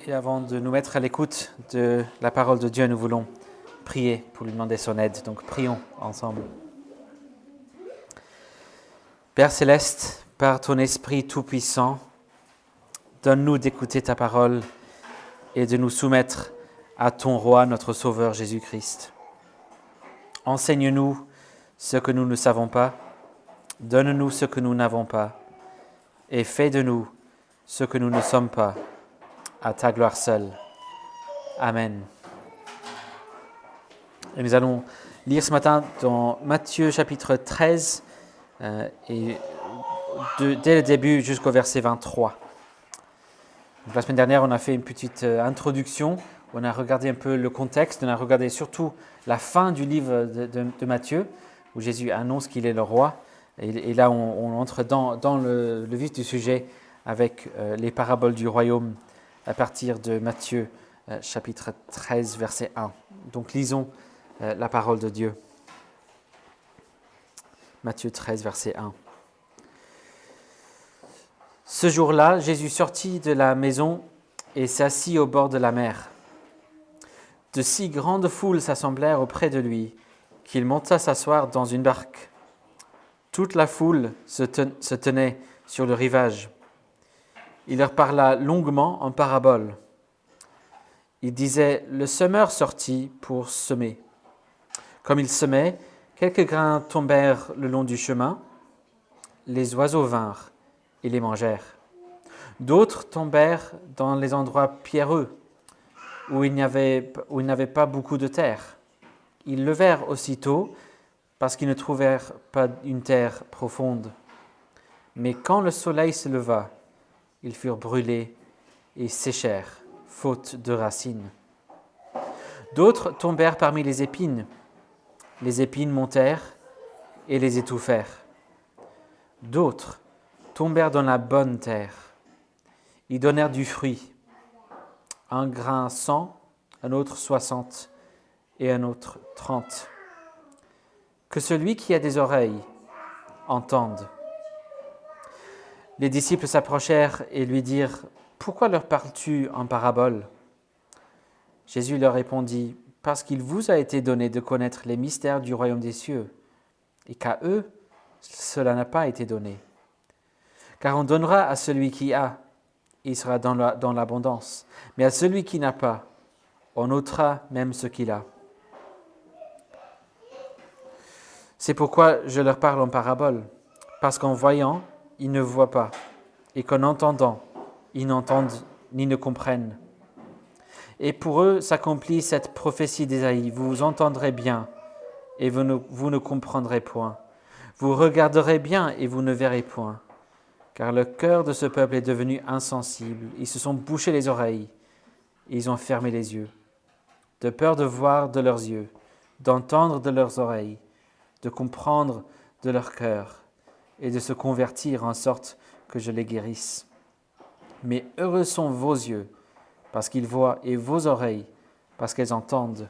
Et avant de nous mettre à l'écoute de la parole de Dieu, nous voulons prier pour lui demander son aide. Donc prions ensemble. Père Céleste, par ton Esprit Tout-Puissant, donne-nous d'écouter ta parole et de nous soumettre à ton Roi, notre Sauveur Jésus-Christ. Enseigne-nous ce que nous ne savons pas, donne-nous ce que nous n'avons pas, et fais de nous ce que nous ne sommes pas, à ta gloire seule. Amen. Et nous allons lire ce matin dans Matthieu chapitre 13, dès le début jusqu'au verset 23. Donc, la semaine dernière, on a fait une petite introduction, on a regardé un peu le contexte, on a regardé surtout la fin du livre de Matthieu, où Jésus annonce qu'il est le roi. Et là, on entre dans le vif du sujet avec les paraboles du royaume à partir de Matthieu chapitre 13, verset 1. Donc lisons la parole de Dieu. Matthieu 13, verset 1. Ce jour-là, Jésus sortit de la maison et s'assit au bord de la mer. De si grandes foules s'assemblèrent auprès de lui qu'il monta s'asseoir dans une barque. Toute la foule se tenait sur le rivage. Il leur parla longuement en paraboles. Il disait, « Le semeur sortit pour semer. Comme il semait, quelques grains tombèrent le long du chemin. Les oiseaux vinrent et les mangèrent. D'autres tombèrent dans les endroits pierreux, où il n'y avait pas beaucoup de terre. Ils levèrent aussitôt, parce qu'ils ne trouvèrent pas une terre profonde. Mais quand le soleil se leva, ils furent brûlés et séchèrent, faute de racines. D'autres tombèrent parmi les épines. Les épines montèrent et les étouffèrent. D'autres tombèrent dans la bonne terre. Ils donnèrent du fruit. Un grain 100, un autre 60 et un autre 30. Que celui qui a des oreilles entende. Les disciples s'approchèrent et lui dirent, « Pourquoi leur parles-tu en parabole ?» Jésus leur répondit, « Parce qu'il vous a été donné de connaître les mystères du royaume des cieux, et qu'à eux, cela n'a pas été donné. Car on donnera à celui qui a, et il sera dans l'abondance. Mais à celui qui n'a pas, on ôtera même ce qu'il a. C'est pourquoi je leur parle en parabole, parce qu'en voyant, ils ne voient pas, et qu'en entendant, ils n'entendent ni ne comprennent. Et pour eux s'accomplit cette prophétie d'Ésaïe, vous entendrez bien, et vous ne comprendrez point. Vous regarderez bien, et vous ne verrez point. Car le cœur de ce peuple est devenu insensible. Ils se sont bouchés les oreilles, et ils ont fermé les yeux, de peur de voir de leurs yeux, d'entendre de leurs oreilles, de comprendre de leur cœur, et de se convertir en sorte que je les guérisse. Mais heureux sont vos yeux, parce qu'ils voient, et vos oreilles, parce qu'elles entendent.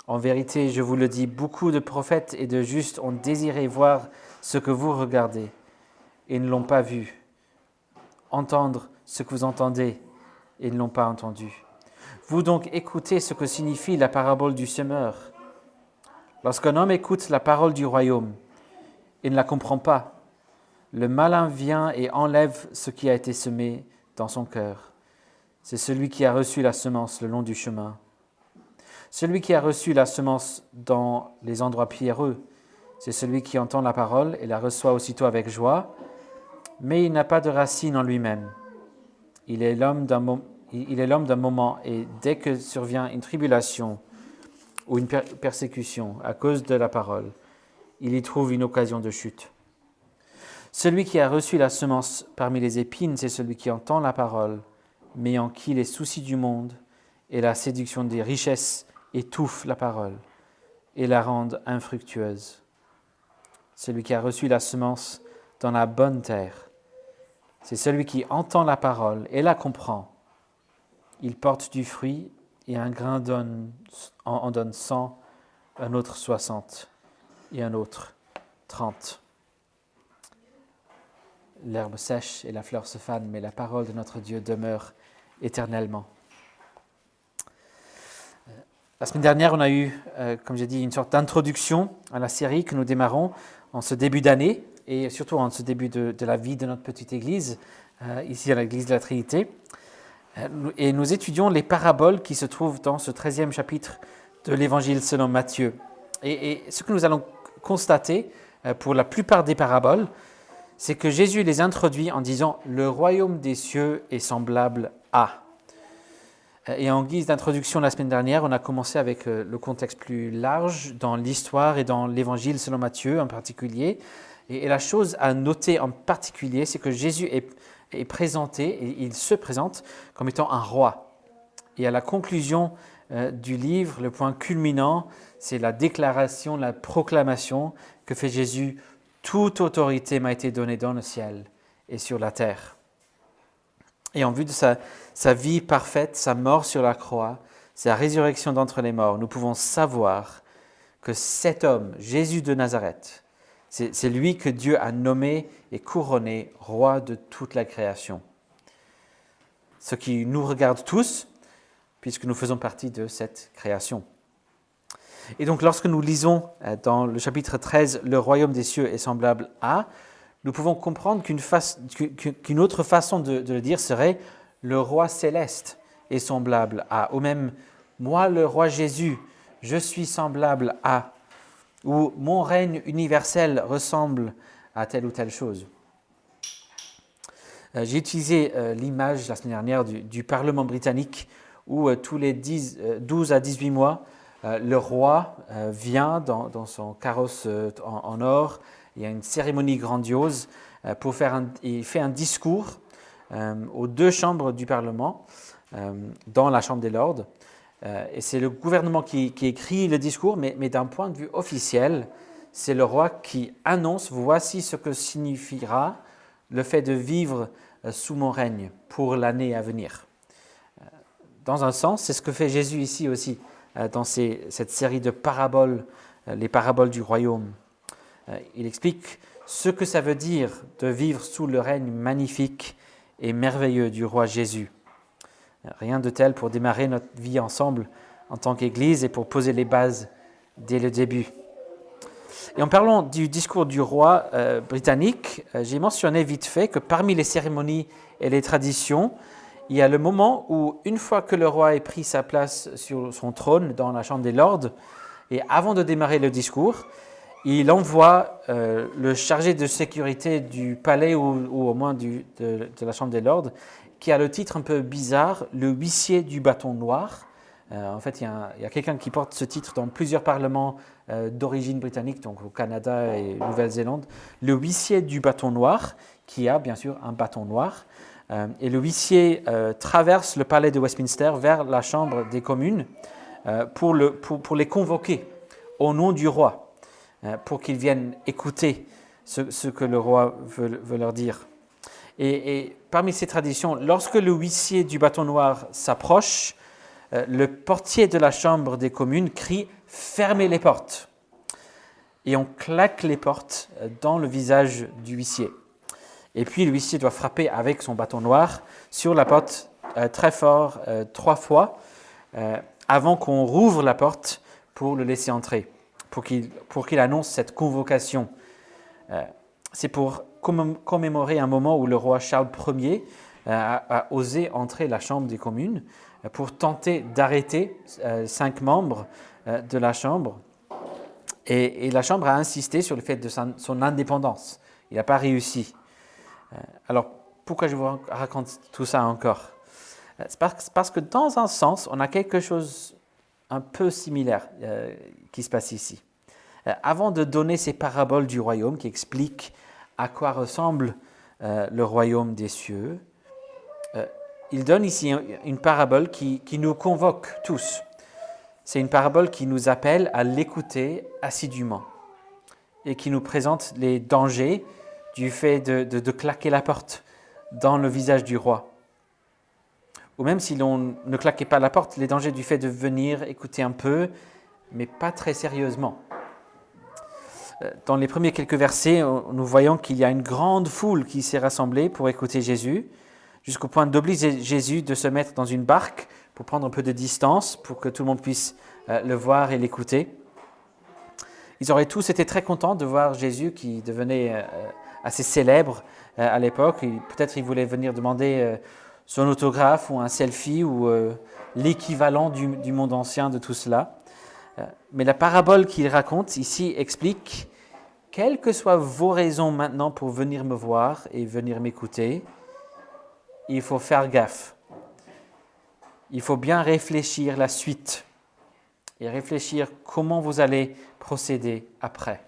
En vérité, je vous le dis, beaucoup de prophètes et de justes ont désiré voir ce que vous regardez, et ne l'ont pas vu, entendre ce que vous entendez, et ne l'ont pas entendu. Vous donc écoutez ce que signifie la parabole du semeur. Lorsqu'un homme écoute la parole du royaume et ne la comprend pas, le malin vient et enlève ce qui a été semé dans son cœur. C'est celui qui a reçu la semence le long du chemin. Celui qui a reçu la semence dans les endroits pierreux, c'est celui qui entend la parole et la reçoit aussitôt avec joie, mais il n'a pas de racine en lui-même. Il est l'homme d'un moment, et dès que survient une tribulation ou une persécution à cause de la parole, il y trouve une occasion de chute. Celui qui a reçu la semence parmi les épines, c'est celui qui entend la parole, mais en qui les soucis du monde et la séduction des richesses étouffent la parole et la rendent infructueuse. Celui qui a reçu la semence dans la bonne terre, c'est celui qui entend la parole et la comprend. Il porte du fruit et un grain en donne 100, un autre 60 et un autre 30. L'herbe sèche et la fleur se fanent, mais la parole de notre Dieu demeure éternellement. La semaine dernière, on a eu, comme j'ai dit, une sorte d'introduction à la série que nous démarrons en ce début d'année et surtout en ce début de la vie de notre petite église, ici à l'église de la Trinité. Et nous étudions les paraboles qui se trouvent dans ce 13e chapitre de l'Évangile selon Matthieu. Et ce que nous allons constater pour la plupart des paraboles, c'est que Jésus les introduit en disant « Le royaume des cieux est semblable à ». Et en guise d'introduction la semaine dernière, on a commencé avec le contexte plus large dans l'histoire et dans l'Évangile selon Matthieu en particulier. Et la chose à noter en particulier, c'est que Jésus est présenté, et il se présente comme étant un roi. Et à la conclusion du livre, le point culminant, c'est la déclaration, la proclamation que fait Jésus. Toute autorité m'a été donnée dans le ciel et sur la terre. Et en vue de sa vie parfaite, sa mort sur la croix, sa résurrection d'entre les morts, nous pouvons savoir que cet homme, Jésus de Nazareth, c'est lui que Dieu a nommé et couronné roi de toute la création. Ce qui nous regarde tous, puisque nous faisons partie de cette création. Et donc, lorsque nous lisons dans le chapitre 13, « Le royaume des cieux est semblable à », nous pouvons comprendre qu'une autre façon de le dire serait « Le roi céleste est semblable à », ou même « Moi, le roi Jésus, je suis semblable à », ou « Mon règne universel ressemble à telle ou telle chose ». J'ai utilisé l'image la semaine dernière du Parlement britannique où tous les 12 à 18 mois, le roi vient dans son carrosse en or. Il y a une cérémonie grandiose il fait un discours aux deux chambres du Parlement, dans la Chambre des Lords. Et c'est le gouvernement qui écrit le discours, mais d'un point de vue officiel, c'est le roi qui annonce « Voici ce que signifiera le fait de vivre sous mon règne pour l'année à venir ». Dans un sens, c'est ce que fait Jésus ici aussi, dans cette série de paraboles, les paraboles du royaume. Il explique ce que ça veut dire de vivre sous le règne magnifique et merveilleux du roi Jésus. Rien de tel pour démarrer notre vie ensemble en tant qu'Église et pour poser les bases dès le début. Et en parlant du discours du roi britannique, j'ai mentionné vite fait que parmi les cérémonies et les traditions, il y a le moment où, une fois que le roi ait pris sa place sur son trône dans la Chambre des Lords, et avant de démarrer le discours, il envoie le chargé de sécurité du palais ou au moins de la Chambre des Lords, qui a le titre un peu bizarre, le huissier du bâton noir. En fait, il y a quelqu'un qui porte ce titre dans plusieurs parlements d'origine britannique, donc au Canada et Nouvelle-Zélande. Le huissier du bâton noir, qui a bien sûr un bâton noir. Et le huissier traverse le palais de Westminster vers la Chambre des communes pour les convoquer au nom du roi, pour qu'ils viennent écouter ce que le roi veut leur dire. Et parmi ces traditions, lorsque le huissier du bâton noir s'approche, le portier de la Chambre des communes crie « Fermez les portes !» Et on claque les portes dans le visage du huissier. Et puis l'huissier doit frapper avec son bâton noir sur la porte très fort 3 fois avant qu'on rouvre la porte pour le laisser entrer, pour qu'il annonce cette convocation. C'est pour commémorer un moment où le roi Charles Ier a osé entrer la Chambre des communes pour tenter d'arrêter 5 membres de la Chambre. Et la Chambre a insisté sur le fait de son indépendance. Il n'a pas réussi. Alors, pourquoi je vous raconte tout ça encore ? C'est parce que dans un sens, on a quelque chose un peu similaire qui se passe ici. Avant de donner ces paraboles du royaume qui expliquent à quoi ressemble le royaume des cieux, il donne ici une parabole qui nous convoque tous. C'est une parabole qui nous appelle à l'écouter assidûment et qui nous présente les dangers du fait de claquer la porte dans le visage du roi. Ou même si l'on ne claquait pas la porte, les dangers du fait de venir écouter un peu, mais pas très sérieusement. Dans les premiers quelques versets, nous voyons qu'il y a une grande foule qui s'est rassemblée pour écouter Jésus. jusqu'au point d'obliger Jésus de se mettre dans une barque pour prendre un peu de distance, pour que tout le monde puisse le voir et l'écouter. Ils auraient tous été très contents de voir Jésus qui devenait assez célèbre à l'époque. Peut-être ils voulaient venir demander son autographe ou un selfie ou l'équivalent du monde ancien de tout cela. Mais la parabole qu'il raconte ici explique, quelles que soient vos raisons maintenant pour venir me voir et venir m'écouter, il faut faire gaffe. Il faut bien réfléchir la suite et réfléchir comment vous allez procéder après.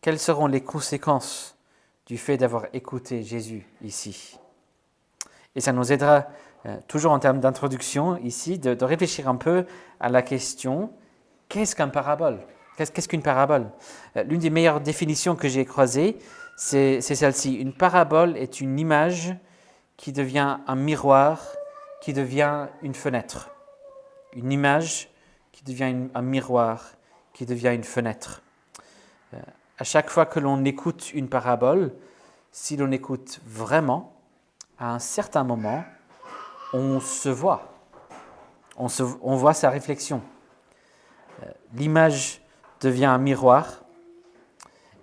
Quelles seront les conséquences du fait d'avoir écouté Jésus ici? Et ça nous aidera, toujours en termes d'introduction ici, de réfléchir un peu à la question, qu'est-ce qu'une parabole? Qu'est-ce qu'une parabole? L'une des meilleures définitions que j'ai croisées, c'est celle-ci. Une parabole est une image qui devient un miroir, qui devient une fenêtre. Une image qui devient un miroir, qui devient une fenêtre. À chaque fois que l'on écoute une parabole, si l'on écoute vraiment, à un certain moment, on se voit. On voit sa réflexion. L'image devient un miroir,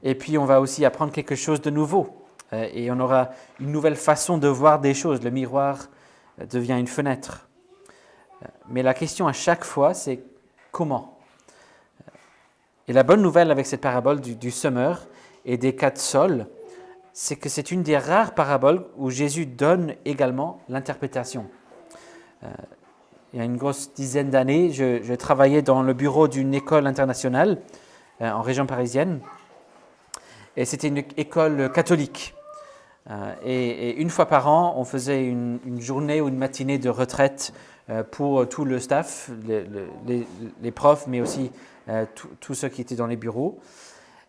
et puis on va aussi apprendre quelque chose de nouveau. Et on aura une nouvelle façon de voir des choses. Le miroir devient une fenêtre. Mais la question à chaque fois, c'est comment? Et la bonne nouvelle avec cette parabole du semeur et des 4 sols, c'est que c'est une des rares paraboles où Jésus donne également l'interprétation. Il y a une grosse dizaine d'années, je travaillais dans le bureau d'une école internationale en région parisienne. Et c'était une école catholique. Et une fois par an, on faisait une journée ou une matinée de retraite pour tout le staff, les profs, mais aussi tous ceux qui étaient dans les bureaux.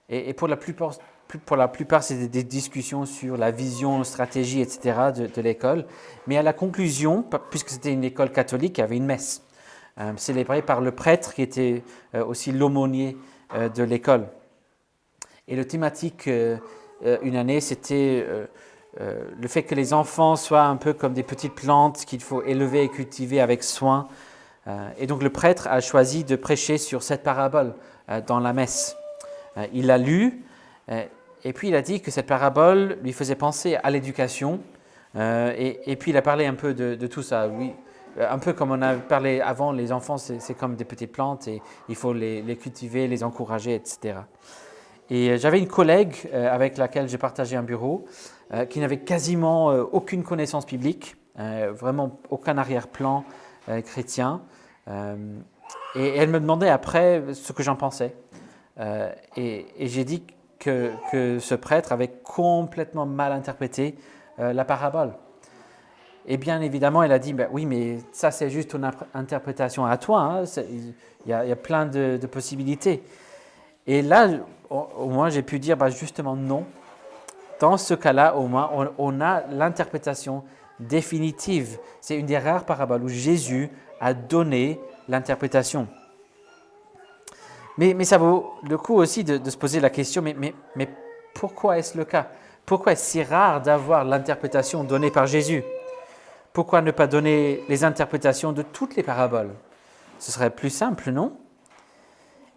Et pour la plupart, c'était des discussions sur la vision, la stratégie, etc. de l'école. Mais à la conclusion, puisque c'était une école catholique, il y avait une messe célébrée par le prêtre qui était aussi l'aumônier de l'école. Et le thématique une année, c'était le fait que les enfants soient un peu comme des petites plantes qu'il faut élever et cultiver avec soin. Et donc le prêtre a choisi de prêcher sur cette parabole dans la messe. Il l'a lu et puis il a dit que cette parabole lui faisait penser à l'éducation. Et puis il a parlé un peu de tout ça. Oui, un peu comme on a parlé avant, les enfants c'est comme des petites plantes et il faut les cultiver, les encourager, etc. Et j'avais une collègue avec laquelle j'ai partagé un bureau qui n'avait quasiment aucune connaissance biblique, vraiment aucun arrière-plan chrétien. Et elle me demandait après ce que j'en pensais. Et j'ai dit que ce prêtre avait complètement mal interprété la parabole. Et bien évidemment, elle a dit, oui, mais ça c'est juste ton interprétation à toi. Hein, y a plein de possibilités. Et là, au moins, j'ai pu dire, justement, non. Dans ce cas-là, au moins, on a l'interprétation définitive. C'est une des rares paraboles où Jésus a donné l'interprétation. Mais ça vaut le coup aussi de se poser la question, mais pourquoi est-ce le cas? Pourquoi est-ce si rare d'avoir l'interprétation donnée par Jésus? Pourquoi ne pas donner les interprétations de toutes les paraboles? Ce serait plus simple, non?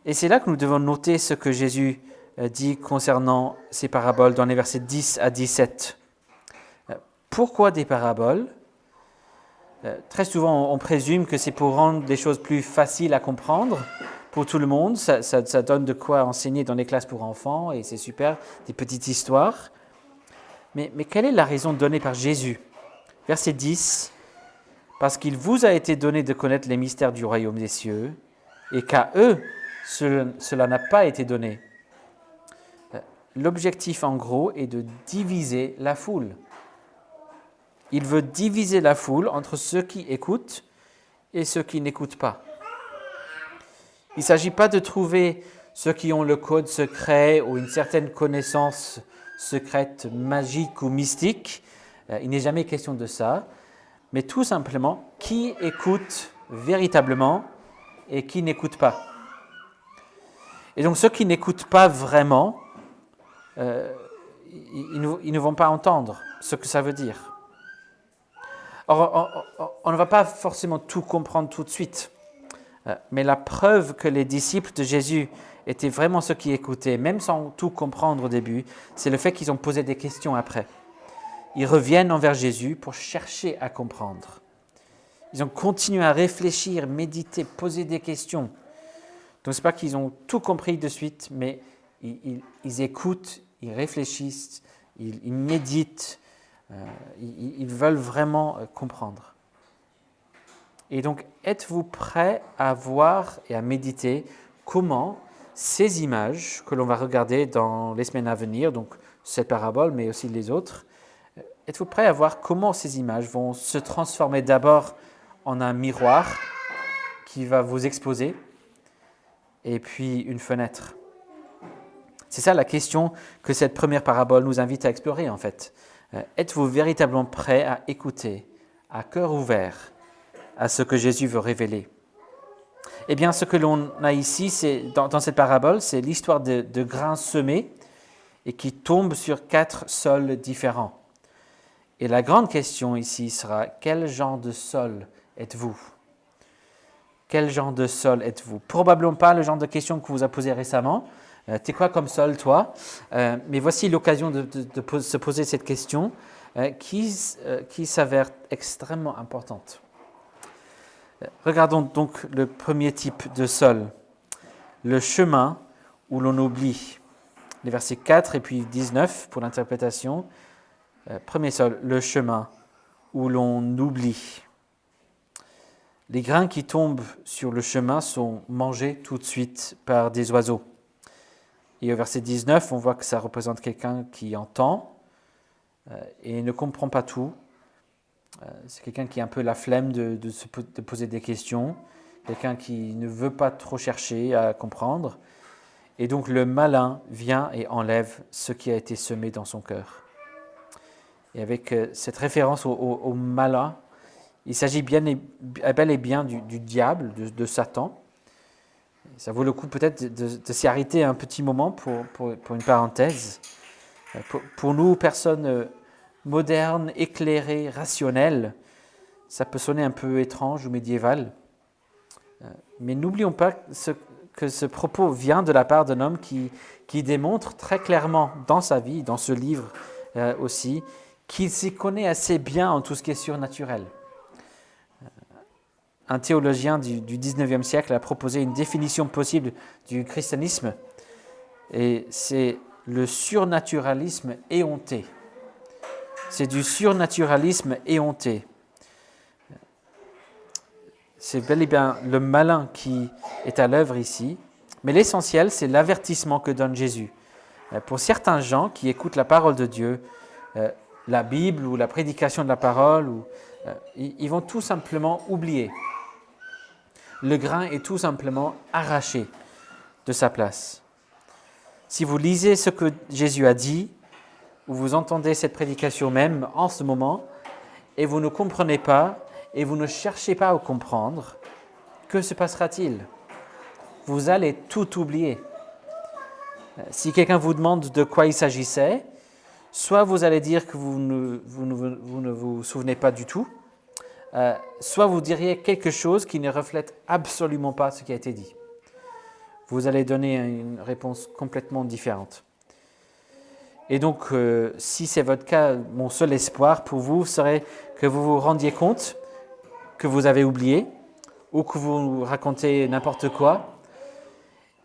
Et c'est là que nous devons noter ce que Jésus dit concernant ces paraboles dans les versets 10 à 17. Pourquoi des paraboles? Très souvent, on présume que c'est pour rendre les choses plus faciles à comprendre pour tout le monde. Ça donne de quoi enseigner dans les classes pour enfants et c'est super, des petites histoires. Mais quelle est la raison donnée par Jésus? Verset 10, « Parce qu'il vous a été donné de connaître les mystères du royaume des cieux, et qu'à eux, cela n'a pas été donné. » L'objectif, en gros, est de diviser la foule. Il veut diviser la foule entre ceux qui écoutent et ceux qui n'écoutent pas. Il ne s'agit pas de trouver ceux qui ont le code secret ou une certaine connaissance secrète, magique ou mystique. Il n'est jamais question de ça, mais tout simplement qui écoute véritablement et qui n'écoute pas. Et donc ceux qui n'écoutent pas vraiment, ils ne vont pas entendre ce que ça veut dire. Or, on ne va pas forcément tout comprendre tout de suite. Mais la preuve que les disciples de Jésus étaient vraiment ceux qui écoutaient, même sans tout comprendre au début, c'est le fait qu'ils ont posé des questions après. Ils reviennent envers Jésus pour chercher à comprendre. Ils ont continué à réfléchir, méditer, poser des questions. Donc, ce n'est pas qu'ils ont tout compris de suite, mais ils écoutent, ils réfléchissent, ils méditent, ils veulent vraiment comprendre. Et donc, êtes-vous prêts à voir et à méditer comment ces images que l'on va regarder dans les semaines à venir, donc cette parabole, mais aussi les autres, êtes-vous prêts à voir comment ces images vont se transformer d'abord en un miroir qui va vous exposer, et puis une fenêtre? C'est ça la question que cette première parabole nous invite à explorer en fait. Êtes-vous véritablement prêts à écouter, à cœur ouvert, à ce que Jésus veut révéler? Eh bien, ce que l'on a ici, dans cette parabole, c'est l'histoire de grains semés et qui tombent sur 4 sols différents. Et la grande question ici sera, quel genre de sol êtes-vous? Quel genre de sol êtes-vous? Probablement pas le genre de question que vous a posé récemment. T'es quoi comme sol, toi? Mais voici l'occasion de se poser cette question qui s'avère extrêmement importante. Regardons donc le premier type de sol, le chemin où l'on oublie. Les versets 4 et puis 19 pour l'interprétation. Premier sol, le chemin où l'on oublie. Les grains qui tombent sur le chemin sont mangés tout de suite par des oiseaux. Et au verset 19, on voit que ça représente quelqu'un qui entend et ne comprend pas tout. C'est quelqu'un qui a un peu la flemme de poser des questions, quelqu'un qui ne veut pas trop chercher à comprendre. Et donc le malin vient et enlève ce qui a été semé dans son cœur. Et avec cette référence au malin, il s'agit bel et bien du diable, de Satan. Ça vaut le coup peut-être de s'y arrêter un petit moment pour une parenthèse. Pour nous, personnes modernes, éclairées, rationnelles, ça peut sonner un peu étrange ou médiéval. Mais n'oublions pas que ce propos vient de la part d'un homme qui démontre très clairement dans sa vie, dans ce livre aussi, qu'il s'y connaît assez bien en tout ce qui est surnaturel. Un théologien du 19e siècle a proposé une définition possible du christianisme, et c'est le surnaturalisme éhonté. C'est du surnaturalisme éhonté. C'est bel et bien le malin qui est à l'œuvre ici, mais l'essentiel, c'est l'avertissement que donne Jésus. Pour certains gens qui écoutent la parole de Dieu, la Bible ou la prédication de la parole, ils vont tout simplement oublier. Le grain est tout simplement arraché de sa place. Si vous lisez ce que Jésus a dit, ou vous entendez cette prédication même en ce moment, et vous ne comprenez pas, et vous ne cherchez pas à comprendre, que se passera-t-il? Vous allez tout oublier. Si quelqu'un vous demande de quoi il s'agissait, soit vous allez dire que vous ne vous souvenez pas du tout, soit vous diriez quelque chose qui ne reflète absolument pas ce qui a été dit. Vous allez donner une réponse complètement différente. Et donc, si c'est votre cas, mon seul espoir pour vous serait que vous vous rendiez compte que vous avez oublié, ou que vous racontez n'importe quoi,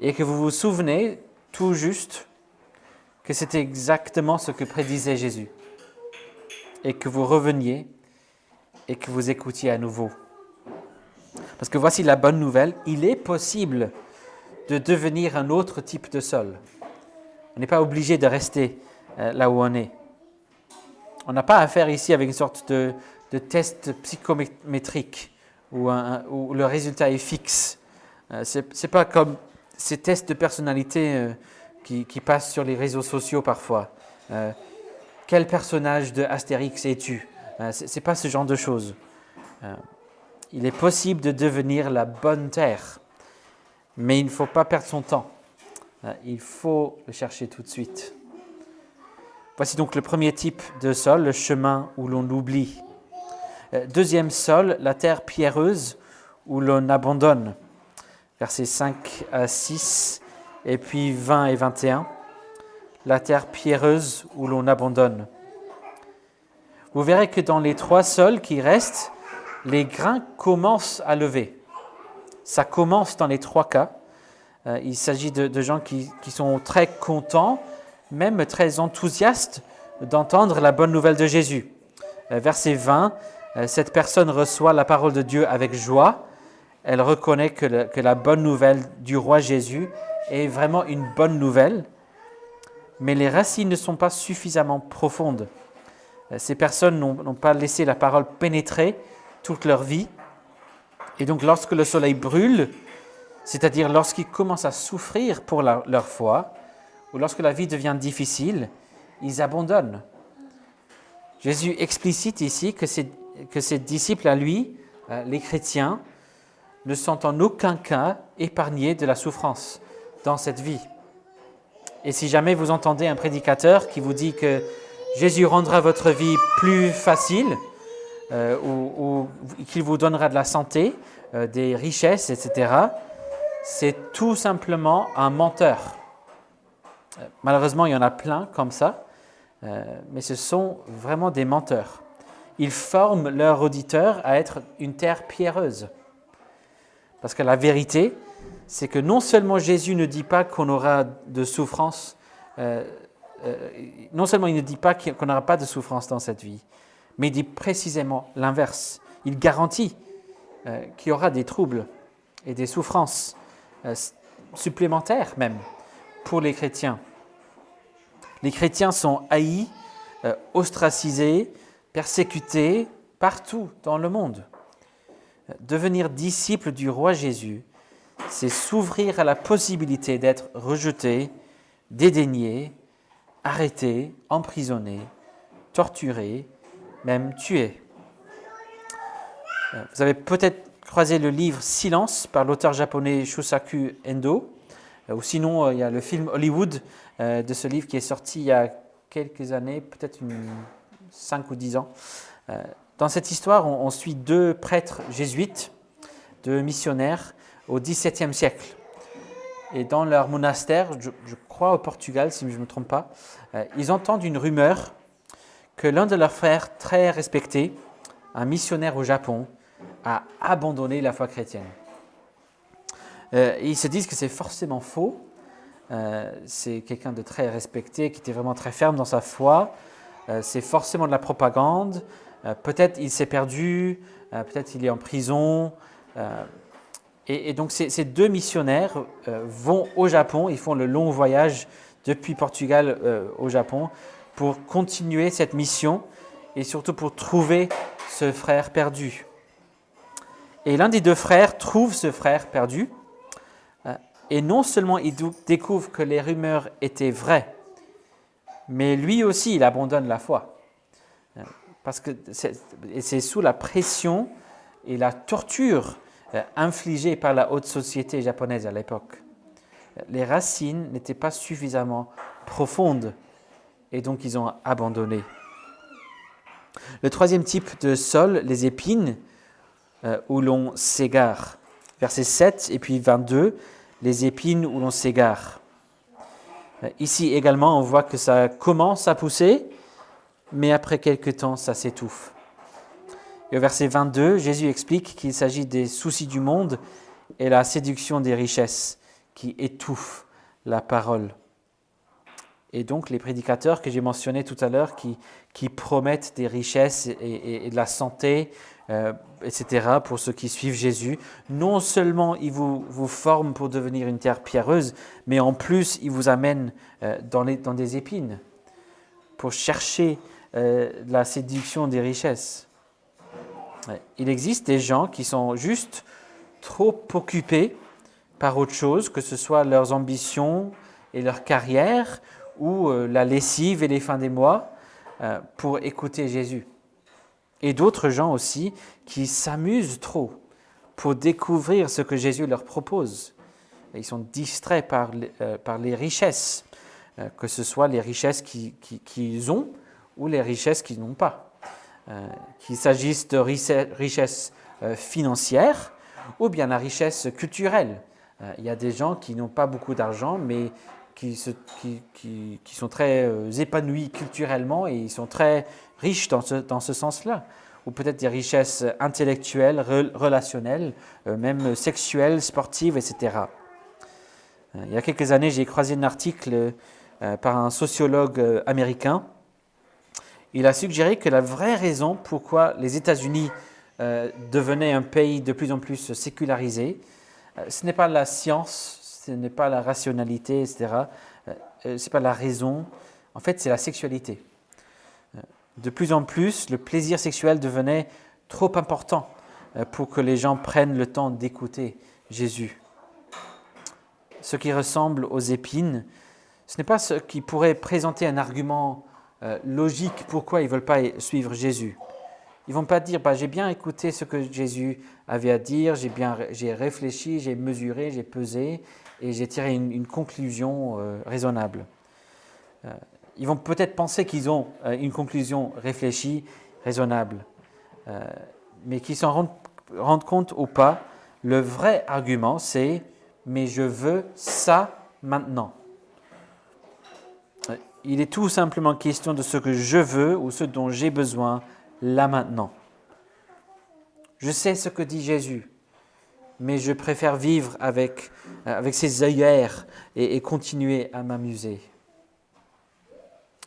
et que vous vous souvenez tout juste que c'était exactement ce que prédisait Jésus, et que vous reveniez et que vous écoutiez à nouveau. Parce que voici la bonne nouvelle, il est possible de devenir un autre type de sol. On n'est pas obligé de rester là où on est. On n'a pas à faire ici avec une sorte de test psychométrique où le résultat est fixe. C'est pas comme ces tests de personnalité qui passent sur les réseaux sociaux parfois. Quel personnage de Astérix es-tu? C'est pas ce genre de choses. Il est possible de devenir la bonne terre, mais il ne faut pas perdre son temps. Il faut le chercher tout de suite. Voici donc le premier type de sol, le chemin où l'on oublie. Deuxième sol, la terre pierreuse où l'on abandonne. Versets 5 à 6 et puis 20 et 21. La terre pierreuse où l'on abandonne. Vous verrez que dans les trois sols qui restent, les grains commencent à lever. Ça commence dans les trois cas. Il s'agit de gens qui sont très contents, même très enthousiastes d'entendre la bonne nouvelle de Jésus. Verset 20, cette personne reçoit la parole de Dieu avec joie. Elle reconnaît que la bonne nouvelle du roi Jésus est vraiment une bonne nouvelle, mais les racines ne sont pas suffisamment profondes. Ces personnes n'ont pas laissé la parole pénétrer toute leur vie. Et donc lorsque le soleil brûle, c'est-à-dire lorsqu'ils commencent à souffrir pour leur foi, ou lorsque la vie devient difficile, ils abandonnent. Jésus explicite ici que ses disciples à lui, les chrétiens, ne sont en aucun cas épargnés de la souffrance dans cette vie. Et si jamais vous entendez un prédicateur qui vous dit que Jésus rendra votre vie plus facile, ou qu'il vous donnera de la santé, des richesses, etc., c'est tout simplement un menteur. Malheureusement, il y en a plein comme ça, mais ce sont vraiment des menteurs. Ils forment leurs auditeurs à être une terre pierreuse. Parce que la vérité, c'est que non seulement Jésus ne dit pas qu'on aura de souffrance, non seulement il ne dit pas qu'on n'aura pas de souffrance dans cette vie, mais il dit précisément l'inverse. Il garantit qu'il y aura des troubles et des souffrances supplémentaires même pour les chrétiens. Les chrétiens sont haïs, ostracisés, persécutés partout dans le monde. Devenir disciple du roi Jésus, c'est s'ouvrir à la possibilité d'être rejeté, dédaigné, arrêté, emprisonné, torturé, même tué. Vous avez peut-être croisé le livre Silence par l'auteur japonais Shusaku Endo, ou sinon il y a le film Hollywood de ce livre qui est sorti il y a quelques années, peut-être 5 ou 10 ans. Dans cette histoire, on suit deux prêtres jésuites, deux missionnaires au XVIIe siècle. Et dans leur monastère, je crois au Portugal, si je ne me trompe pas, ils entendent une rumeur que l'un de leurs frères très respectés, un missionnaire au Japon, a abandonné la foi chrétienne. Et ils se disent que c'est forcément faux. C'est quelqu'un de très respecté, qui était vraiment très ferme dans sa foi. C'est forcément de la propagande. Peut-être il s'est perdu, peut-être il est en prison. Et donc ces deux missionnaires vont au Japon, ils font le long voyage depuis Portugal au Japon pour continuer cette mission et surtout pour trouver ce frère perdu. Et l'un des deux frères trouve ce frère perdu et non seulement il découvre que les rumeurs étaient vraies, mais lui aussi il abandonne la foi. Parce que c'est sous la pression et la torture infligée par la haute société japonaise à l'époque. Les racines n'étaient pas suffisamment profondes et donc ils ont abandonné. Le troisième type de sol, les épines, où l'on s'égare. Versets 7 et puis 22, les épines où l'on s'égare. Ici également, on voit que ça commence à pousser, mais après quelque temps, ça s'étouffe. Et au verset 22, Jésus explique qu'il s'agit des soucis du monde et la séduction des richesses qui étouffent la parole. Et donc, les prédicateurs que j'ai mentionnés tout à l'heure, qui promettent des richesses et de la santé, etc., pour ceux qui suivent Jésus, non seulement ils vous forment pour devenir une terre pierreuse, mais en plus, ils vous amènent dans des épines pour chercher la séduction des richesses. Il existe des gens qui sont juste trop occupés par autre chose, que ce soit leurs ambitions et leur carrière, ou la lessive et les fins des mois, pour écouter Jésus. Et d'autres gens aussi qui s'amusent trop pour découvrir ce que Jésus leur propose. Ils sont distraits par les richesses que ce soit les richesses qu'ils ont ou les richesses qu'ils n'ont pas. Qu'il s'agisse de richesses financières ou bien la richesse culturelle. Il y a des gens qui n'ont pas beaucoup d'argent, mais qui sont très épanouis culturellement et ils sont très riches dans ce sens-là. Ou peut-être des richesses intellectuelles, relationnelles, même sexuelles, sportives, etc. Il y a quelques années, j'ai croisé un article par un sociologue américain. Il a suggéré que la vraie raison pourquoi les États-Unis devenaient un pays de plus en plus sécularisé, ce n'est pas la science, ce n'est pas la rationalité, etc. Ce n'est pas la raison. En fait, c'est la sexualité. De plus en plus, le plaisir sexuel devenait trop important pour que les gens prennent le temps d'écouter Jésus. Ce qui ressemble aux épines, ce n'est pas ce qui pourrait présenter un argument logique pourquoi ils ne veulent pas suivre Jésus. Ils ne vont pas dire j'ai bien écouté ce que Jésus avait à dire, j'ai réfléchi, j'ai mesuré, j'ai pesé et j'ai tiré une conclusion raisonnable. Ils vont peut-être penser qu'ils ont une conclusion réfléchie, raisonnable, mais qu'ils s'en rendent compte ou pas, le vrai argument c'est « mais je veux ça maintenant ». Il est tout simplement question de ce que je veux ou ce dont j'ai besoin là maintenant. Je sais ce que dit Jésus, mais je préfère vivre avec ses œillères et continuer à m'amuser.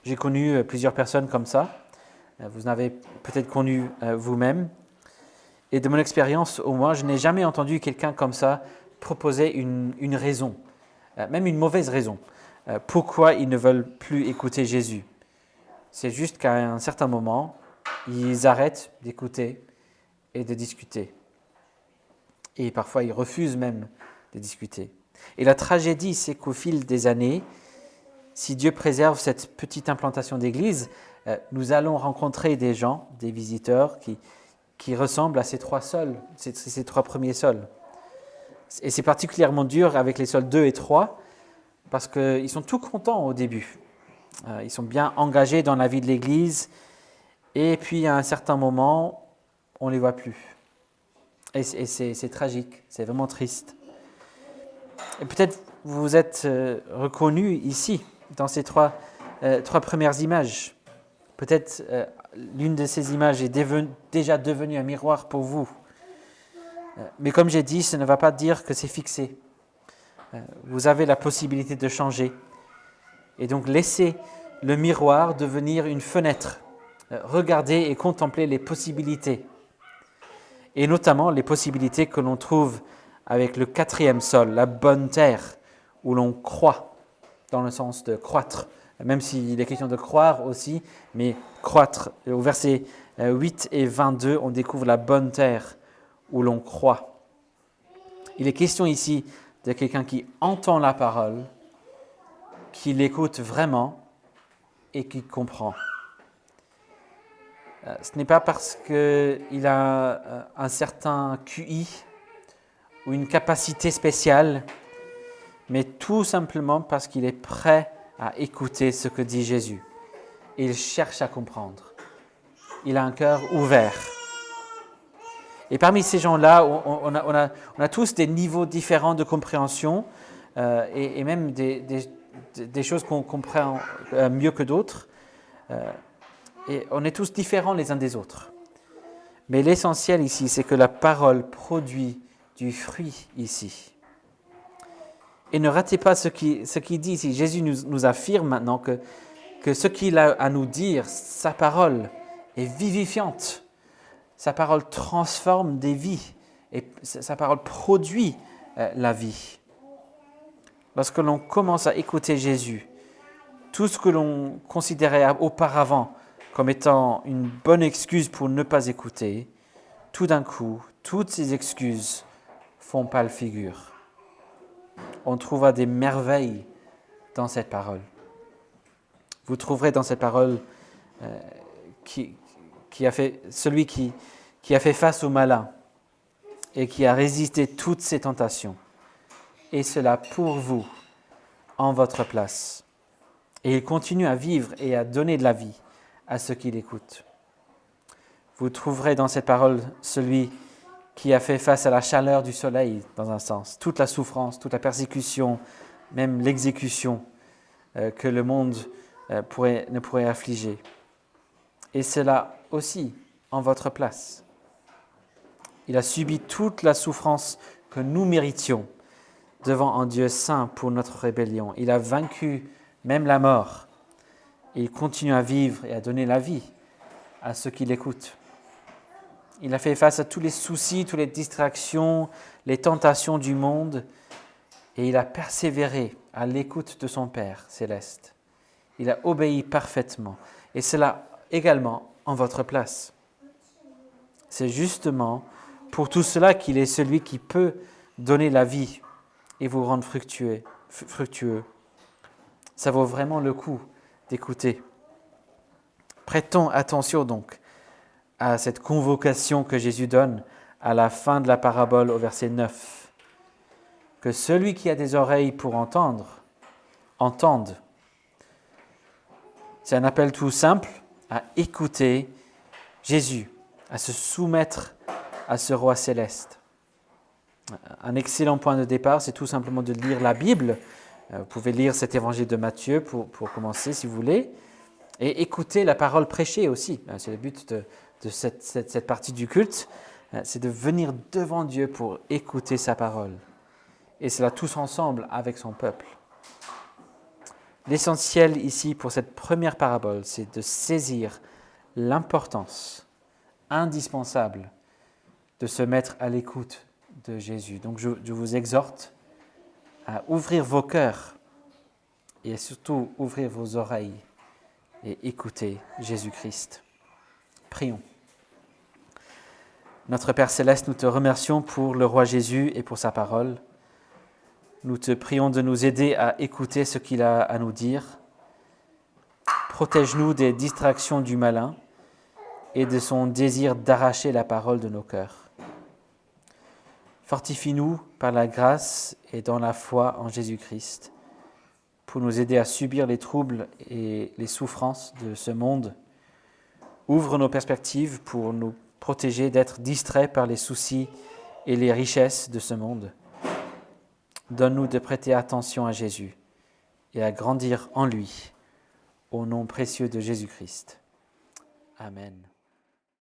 J'ai connu plusieurs personnes comme ça. Vous en avez peut-être connu vous-même. Et de mon expérience, au moins, je n'ai jamais entendu quelqu'un comme ça proposer une raison, même une mauvaise raison, pourquoi ils ne veulent plus écouter Jésus. C'est juste qu'à un certain moment, ils arrêtent d'écouter et de discuter. Et parfois, ils refusent même de discuter. Et la tragédie, c'est qu'au fil des années, si Dieu préserve cette petite implantation d'église, nous allons rencontrer des gens, des visiteurs qui ressemblent à ces trois sols, ces trois premiers sols. Et c'est particulièrement dur avec les sols 2 et 3 parce qu'ils sont tout contents au début. Ils sont bien engagés dans la vie de l'église et puis à un certain moment, on ne les voit plus. Et c'est tragique, c'est vraiment triste. Et peut-être vous vous êtes reconnus ici, dans ces trois premières images. Peut-être l'une de ces images est déjà devenue un miroir pour vous. Mais comme j'ai dit, ça ne va pas dire que c'est fixé. Vous avez la possibilité de changer. Et donc laissez le miroir devenir une fenêtre. Regardez et contemplez les possibilités. Et notamment les possibilités que l'on trouve avec le 4e sol, la bonne terre, où l'on croit, dans le sens de croître, même s'il est question de croire aussi, mais croître. Au verset 8 et 22, on découvre la bonne terre, où l'on croit. Il est question ici de quelqu'un qui entend la parole, qui l'écoute vraiment et qui comprend. Ce n'est pas parce qu'il a un certain QI ou une capacité spéciale, mais tout simplement parce qu'il est prêt à écouter ce que dit Jésus. Il cherche à comprendre. Il a un cœur ouvert. Et parmi ces gens-là, on a tous des niveaux différents de compréhension et même des choses qu'on comprend mieux que d'autres. Et on est tous différents les uns des autres. Mais l'essentiel ici, c'est que la parole produit du fruit ici. Et ne ratez pas ce qu'il dit ici. Jésus nous affirme maintenant que ce qu'il a à nous dire, sa parole est vivifiante. Sa parole transforme des vies et sa parole produit la vie. Lorsque l'on commence à écouter Jésus, tout ce que l'on considérait auparavant comme étant une bonne excuse pour ne pas écouter, tout d'un coup, toutes ces excuses font pâle figure. On trouvera des merveilles dans cette parole. Vous trouverez dans cette parole celui qui a fait face au malin et qui a résisté toutes ses tentations. Et cela pour vous, en votre place. Et il continue à vivre et à donner de la vie à ceux qui l'écoutent. Vous trouverez dans cette parole celui qui a fait face à la chaleur du soleil, dans un sens, toute la souffrance, toute la persécution, même l'exécution que le monde ne pourrait affliger. Et cela aussi en votre place. Il a subi toute la souffrance que nous méritions devant un Dieu saint pour notre rébellion. Il a vaincu même la mort. Et il continue à vivre et à donner la vie à ceux qui l'écoutent. Il a fait face à tous les soucis, toutes les distractions, les tentations du monde, et il a persévéré à l'écoute de son Père céleste. Il a obéi parfaitement, et cela également en votre place. C'est justement pour tout cela qu'il est celui qui peut donner la vie et vous rendre fructueux. Ça vaut vraiment le coup d'écouter. Prêtons attention donc à cette convocation que Jésus donne à la fin de la parabole au verset 9. Que celui qui a des oreilles pour entendre, entende. C'est un appel tout simple à écouter Jésus, à se soumettre à ce roi céleste. Un excellent point de départ, c'est tout simplement de lire la Bible. Vous pouvez lire cet évangile de Matthieu pour commencer si vous voulez, et écouter la parole prêchée aussi. C'est le but de cette partie du culte, c'est de venir devant Dieu pour écouter sa parole. Et cela tous ensemble avec son peuple. L'essentiel ici pour cette première parabole, c'est de saisir l'importance indispensable de se mettre à l'écoute de Jésus. Donc je vous exhorte à ouvrir vos cœurs et surtout ouvrir vos oreilles et écouter Jésus-Christ. Prions. Notre Père Céleste, nous te remercions pour le roi Jésus et pour sa parole. Nous te prions de nous aider à écouter ce qu'il a à nous dire. Protège-nous des distractions du malin et de son désir d'arracher la parole de nos cœurs. Fortifie-nous par la grâce et dans la foi en Jésus-Christ pour nous aider à subir les troubles et les souffrances de ce monde. Ouvre nos perspectives pour nous protéger d'être distraits par les soucis et les richesses de ce monde. Donne-nous de prêter attention à Jésus et à grandir en lui, au nom précieux de Jésus-Christ. Amen.